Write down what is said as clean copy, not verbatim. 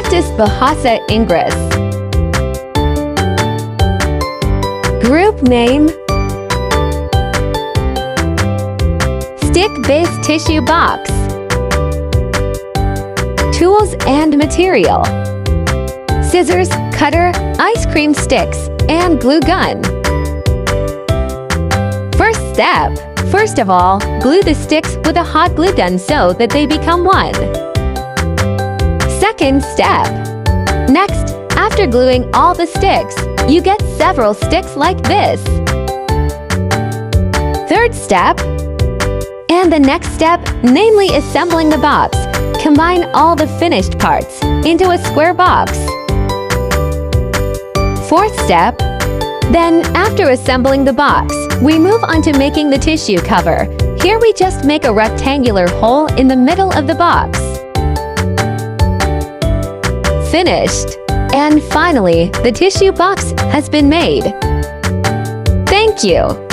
Cactus Bahasa Inggris. Group name: Stick-based tissue box. Tools and material: scissors, cutter, ice cream sticks, and glue gun. First step: first of all, glue the sticks with a hot glue gun so that they become one. Second step: next, after gluing all the sticks, you get several sticks like this. Third step, and the next step, namely assembling the box. Combine all the finished parts into a square box. Fourth step, then after assembling the box, we move on to making the tissue cover. Here we just make a rectangular hole in the middle of the box. Finished! And finally, the tissue box has been made. Thank you!